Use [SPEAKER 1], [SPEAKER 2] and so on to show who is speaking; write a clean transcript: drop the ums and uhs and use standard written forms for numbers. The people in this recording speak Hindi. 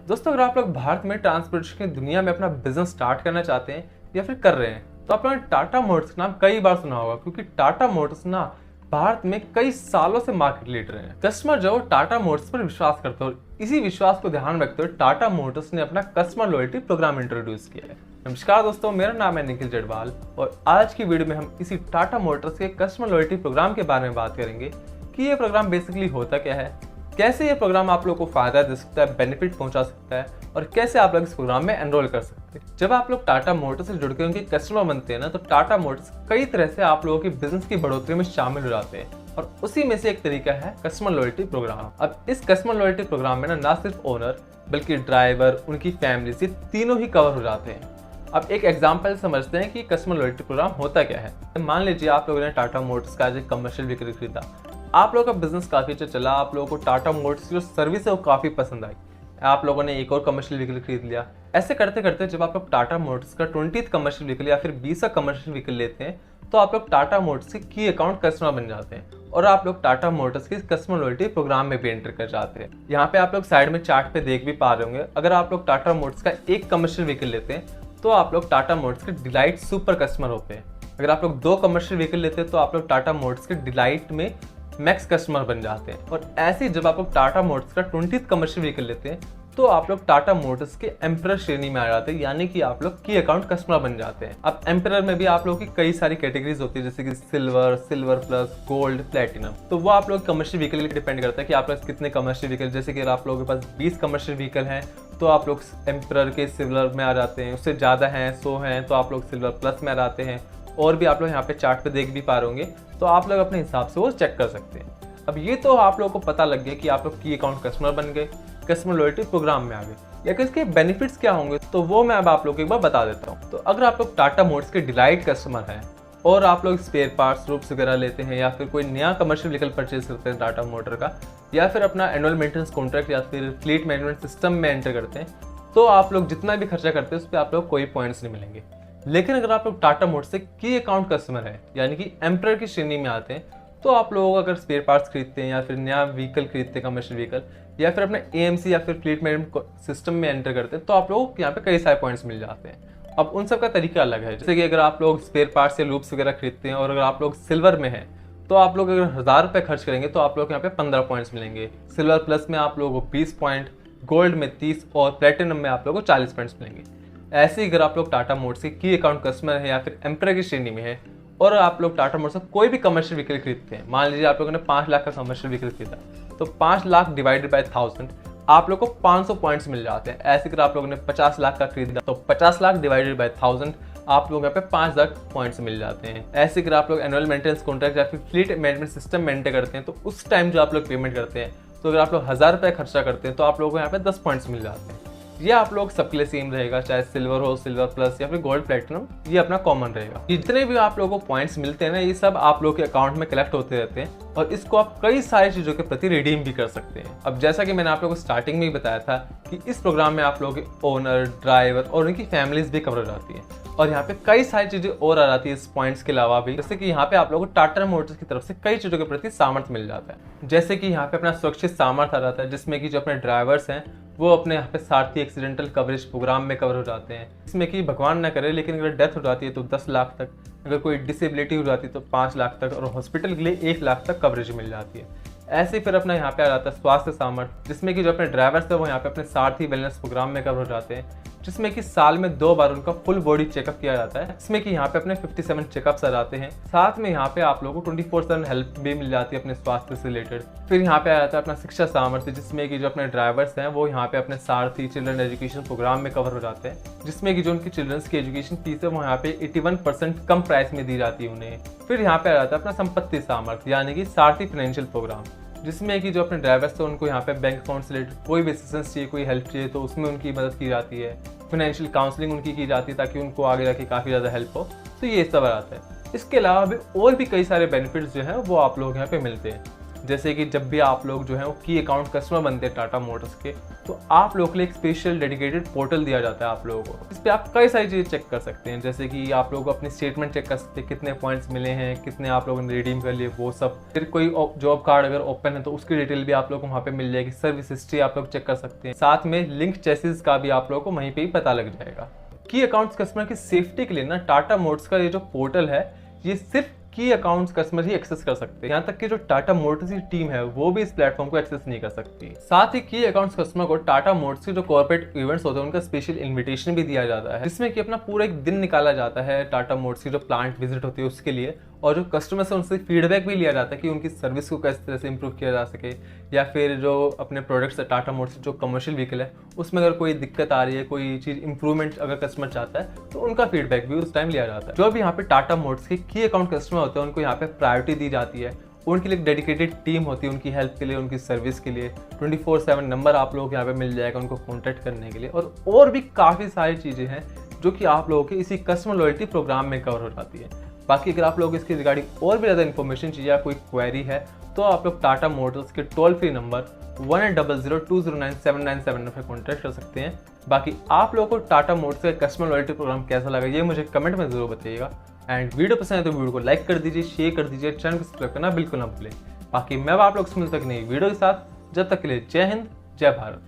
[SPEAKER 1] दोस्तों, अगर आप लोग भारत में ट्रांसपोर्टेशन की दुनिया में अपना बिजनेस स्टार्ट करना चाहते हैं या फिर कर रहे हैं, तो आप लोगों ने टाटा मोटर्स का नाम कई बार सुना होगा, क्योंकि टाटा मोटर्स ना भारत में कई सालों से मार्केट लीडर हैं। कस्टमर जो टाटा मोटर्स पर विश्वास करते हैं, और इसी विश्वास को ध्यान में रखते हुए टाटा मोटर्स ने अपना कस्टमर लॉयल्टी प्रोग्राम इंट्रोड्यूस किया है। नमस्कार दोस्तों, मेरा नाम है निखिल जड़वाल और आज की वीडियो में हम इसी टाटा मोटर्स के कस्टमर लॉयल्टी प्रोग्राम के बारे में बात करेंगे कि ये प्रोग्राम बेसिकली होता क्या है, कैसे ये प्रोग्राम आप लोगों को फायदा दे सकता है, बेनिफिट पहुंचा सकता है और कैसे आप लोग इस प्रोग्राम में एनरोल कर सकते हैं। जब आप लोग टाटा मोटर्स से जुड़ के उनके कस्टमर बनते हैं ना, तो टाटा मोटर्स कई तरह से आप लोगों की बिजनेस की बढ़ोतरी में शामिल हो जाते हैं और उसी में से एक तरीका है कस्टमर लॉयल्टी प्रोग्राम। अब इस कस्टमर लॉयल्टी प्रोग्राम में ना सिर्फ ओनर बल्कि ड्राइवर, उनकी फैमिली, ये तीनों ही कवर हो जाते हैं। अब एक एग्जाम्पल समझते हैं कि कस्टमर लॉयल्टी प्रोग्राम होता क्या है। मान लीजिए आप लोगों ने टाटा मोटर्स का आज एक कमर्शियल व्हीकल खरीदा, आप लोगों का बिजनेस काफी अच्छा चला, आप लोगों को टाटा मोटर्स की जो सर्विस है वो काफी पसंद आई, आप लोगों ने एक और कमर्शियल व्हीकल खरीद लिया। ऐसे करते करते जब आप लोग टाटा मोटर्स का 20th कमर्शियल व्हीकल या फिर 20वां कमर्शियल व्हीकल लेते हैं, तो आप लोग टाटा मोटर्स के की अकाउंट कस्टमर बन जाते हैं और आप लोग टाटा मोटर्स के कस्टमर लॉयल्टी प्रोग्राम में भी एंटर कर जाते हैं। यहाँ पे आप लोग साइड में चार्ट पे देख भी पा रहे होंगे, अगर आप लोग टाटा मोटर्स का एक कमर्शियल व्हीकल लेते हैं तो आप लोग टाटा मोटर्स के डिलाइट सुपर कस्टमर होते हैं। अगर आप लोग 2 कमर्शियल व्हीकल लेते हैं तो आप लोग टाटा मोटर्स के डिलाइट में मैक्स कस्टमर बन जाते हैं। और ऐसे ही जब आप लोग टाटा मोटर्स का 20th कमर्शियल व्हीकल लेते हैं तो आप लोग टाटा मोटर्स के एम्परर श्रेणी में आ जाते हैं, यानी कि आप लोग की अकाउंट कस्टमर बन जाते हैं। अब एम्परर में भी आप लोगों की कई सारी कैटेगरीज होती है, जैसे कि silver, silver plus, gold, platinum. तो वो आप लोग कमर्शियल व्हीकल डिपेंड करता है कि आप लोग कितने कमर्शियल व्हीकल, जैसे कि अगर आप लोगों के पास 20 कमर्शियल व्हीकल हैं तो आप लोग एम्परर के सिल्वर में आ जाते हैं, उससे ज़्यादा हैं 100 हैं तो आप लोग सिल्वर प्लस में आ जाते हैं। और भी आप लोग यहाँ पे चार्ट पे देख भी पा रहे होंगे, तो आप लोग अपने हिसाब से वो चेक कर सकते हैं। अब ये तो आप लोगों को पता लग गया कि आप लोग की अकाउंट कस्टमर बन गए, कस्टमर लॉयल्टी प्रोग्राम में आ गए, लेकिन इसके बेनिफिट्स क्या होंगे तो वो मैं अब आप लोगों को एक बार बता देता हूँ। तो अगर आप लोग टाटा मोटर्स के डिलाइट कस्टमर हैं और आप लोग स्पेयर पार्ट्स, रूप्स वगैरह लेते हैं या फिर कोई नया कमर्शियल व्हीकल परचेज करते हैं टाटा मोटर का, या फिर अपना एनुअल मेंटेनेंस कॉन्ट्रैक्ट या फिर फ्लीट मैनेजमेंट सिस्टम में एंटर करते हैं, तो आप लोग जितना भी खर्चा करते हैं उस पर आप लोग कोई पॉइंट्स नहीं मिलेंगे। लेकिन अगर आप लोग टाटा मोटर्स से की अकाउंट कस्टमर है, यानी कि एम्परर की श्रेणी में आते हैं, तो आप लोग अगर स्पेयर पार्ट्स खरीदते हैं या फिर नया व्हीकल खरीदते हैं कमर्शियल व्हीकल, या फिर अपने एएमसी या फिर फ्लीट मैनेजमेंट सिस्टम में एंटर करते हैं, तो आप लोगों को यहाँ पे कई सारे पॉइंट्स मिल जाते हैं। अब उन सब का तरीका अलग है, जैसे कि अगर आप लोग स्पेयर पार्ट्स या लूप्स वगैरह खरीदते हैं और अगर आप लोग सिल्वर में हैं तो आप लोग अगर 1000 रुपये खर्च करेंगे तो आप लोग यहाँ पे 15 पॉइंट्स मिलेंगे। सिल्वर प्लस में आप लोगों को 20 पॉइंट, गोल्ड में 30 और प्लेटिनम में आप लोगों को 40 पॉइंट्स मिलेंगे। ऐसे ही अगर आप लोग टाटा मोटर्स के की अकाउंट कस्टमर है या फिर एम्परर की श्रेणी में है और आप लोग टाटा मोटर्स से कोई भी कमर्शियल व्हीकल खरीदते हैं, मान लीजिए आप लोगों ने 5 लाख का कमर्शियल व्हीकल खरीदा, तो 5 लाख डिवाइडेड बाय 1000 आप लोग को 500 पॉइंट्स मिल जाते हैं। ऐसे अगर आप लोगों ने 50 लाख का खरीदा तो 50 लाख डिवाइडेड बाय 1000 आप लोग यहाँ पे 5 लाख पॉइंट्स मिल जाते हैं। ऐसे अगर आप लोग एनुअल मेंटेनेंस कॉन्ट्रैक्ट या फिर फ्लीट मैनेजमेंट सिस्टम मेंटेन करते हैं, तो उस टाइम जो आप लोग पेमेंट करते हैं, तो अगर आप लोग 1000 रुपये खर्चा करते हैं तो आप लोगों को यहाँ पे 10 पॉइंट्स मिल जाते हैं। ये आप लोग सबके लिए सेम रहेगा, चाहे सिल्वर हो, सिल्वर प्लस या फिर गोल्ड, प्लेटिनम, ये अपना कॉमन रहेगा। जितने भी आप लोगों को पॉइंट्स मिलते हैं ना, ये सब आप लोग के अकाउंट में कलेक्ट होते रहते हैं और इसको आप कई सारी चीज़ों के प्रति रिडीम भी कर सकते हैं। अब जैसा कि मैंने आप लोगों को स्टार्टिंग में ही बताया था कि इस प्रोग्राम में आप लोगों के ओनर, ड्राइवर और उनकी फैमिलीज भी कवर हो जाती है और यहाँ पे कई सारी चीज़ें और आ जाती है इस पॉइंट्स के अलावा भी, जैसे कि यहाँ पे आप लोगों को टाटा मोटर्स की तरफ से कई चीज़ों के प्रति सामर्थ्य मिल जाता है। जैसे कि यहाँ पे अपना सुरक्षित सामर्थ्य आ जाता है, जिसमें कि जो अपने ड्राइवर्स हैं वो अपने यहाँ पे सारथी एक्सीडेंटल कवरेज प्रोग्राम में कवर हो जाते हैं, इसमें कि भगवान ना करे लेकिन अगर डेथ हो जाती है तो 10 लाख तक, अगर कोई डिसेबिलिटी हो जाती है तो 5 लाख तक और हॉस्पिटल के लिए 1 लाख तक कवरेज मिल जाती है। ऐसे फिर अपना यहाँ पे आ जाता है स्वास्थ्य सामर्थ्य, जिसमें कि जो अपने ड्राइवर्स है वो यहाँ पे अपने सारथी वेलनेस प्रोग्राम में कवर हो जाते हैं, जिसमें कि साल में 2 बार उनका फुल बॉडी चेकअप किया जाता है, इसमें कि यहाँ पे अपने 57 चेकअप्स आ जाते हैं। साथ में यहाँ पे आप लोगों को 24/7 हेल्प भी मिल जाती है अपने स्वास्थ्य से रिलेटेड। फिर यहाँ पे आ जाता है अपना शिक्षा सामर्थ्य, जिसमें कि जो अपने ड्राइवर्स हैं वो यहाँ पे अपने सारथी चिल्ड्रन एजुकेशन प्रोग्राम में कवर हो जाते हैं, जिसमें कि जो उनकी चिल्ड्रंस की एजुकेशन फीस है वो यहाँ पे 81% कम प्राइस में दी जाती है उन्हें। फिर यहाँ पे आ जाता है अपना संपत्ति सामर्थ्य, यानी कि सारथी फाइनेंशियल प्रोग्राम, जिसमें कि जो अपने ड्राइवर्स थे उनको यहाँ पे बैंक अकाउंट से रिलेटेड कोई भी असिस्टेंस चाहिए, कोई हेल्प चाहिए तो उसमें उनकी मदद की जाती है, फाइनेंशियल काउंसलिंग उनकी की जाती है ताकि उनको आगे जाके काफ़ी ज़्यादा हेल्प हो। तो ये सब आता है। इसके अलावा भी और भी कई सारे बेनिफिट्स जो हैं वो आप लोग यहाँ पे मिलते हैं, जैसे कि जब भी आप लोग जो है वो की अकाउंट कस्टमर बनते हैं टाटा मोटर्स के, तो आप लोगों के लिए एक स्पेशल डेडिकेटेड पोर्टल दिया जाता है आप लोगों को। इस पर आप कई सारी चीज़ें चेक कर सकते हैं, जैसे कि आप लोग अपनी स्टेटमेंट चेक कर सकते हैं, कितने पॉइंट्स मिले हैं, कितने आप लोगों ने रिडीम कर लिए, वो सब। फिर कोई जॉब कार्ड अगर ओपन है तो उसकी डिटेल भी आप लोग को वहाँ पे मिल जाएगी। सर्विस हिस्ट्री आप लोग चेक कर सकते हैं, साथ में लिंक चेसिस का भी आप लोगों को वहीं पर ही पता लग जाएगा। की अकाउंट्स कस्टमर की सेफ्टी के लिए ना टाटा मोटर्स का ये जो पोर्टल है, ये सिर्फ की अकाउंट्स कस्टमर ही एक्सेस कर सकते हैं। यहाँ तक कि जो टाटा मोटर्स की टीम है वो भी इस प्लेटफॉर्म को एक्सेस नहीं कर सकती। साथ ही की अकाउंट्स कस्टमर को टाटा मोटर्स के जो कॉर्पोरेट इवेंट्स होते हैं उनका स्पेशल इन्विटेशन भी दिया जाता है, जिसमें कि अपना पूरा एक दिन निकाला जाता है टाटा मोटर्स की जो प्लांट विजिट होती है उसके लिए, और जो कस्टमर से उनसे फीडबैक भी लिया जाता है कि उनकी सर्विस को किस तरह से इंप्रूव किया जा सके, या फिर जो अपने प्रोडक्ट्स है टाटा मोटर्स जो कमर्शियल व्हीकल है उसमें अगर कोई दिक्कत आ रही है, कोई चीज़ इंप्रूवमेंट अगर कस्टमर चाहता है तो उनका फीडबैक भी उस टाइम लिया जाता है। जो भी यहाँ पे टाटा मोटर्स के की अकाउंट कस्टमर होते हैं उनको यहाँ पे प्रायोरिटी दी जाती है, उनके लिए एक डेडिकेटेड टीम होती है उनकी हेल्प के लिए, उनकी सर्विस के लिए। 24/7 नंबर आप लोगों को यहाँ पे मिल जाएगा उनको कॉन्टैक्ट करने के लिए, और भी काफ़ी सारी चीज़ें हैं जो कि आप लोगों के इसी कस्टमर लॉयल्टी प्रोग्राम में कवर हो जाती है। बाकी अगर आप लोग इसके रिगार्डिंग और भी ज़्यादा इन्फॉर्मेशन चाहिए या कोई क्वेरी है तो आप लोग टाटा मोटर्स के टोल फ्री नंबर 1800209797 पर कॉन्टैक्ट कर सकते हैं। बाकी आप लोगों को टाटा मोटर्स का कस्टमर लॉयल्टी प्रोग्राम कैसा लगा ये मुझे कमेंट में ज़रूर बताइएगा। एंड वीडियो पसंद है तो वीडियो को लाइक कर दीजिए, शेयर कर दीजिए, चैनल को सब्सक्राइब करना बिल्कुल ना भूलें। बाकी मैं आप लोग से मिलता हूं नई वीडियो के साथ, जब तक के लिए जय हिंद, जय भारत।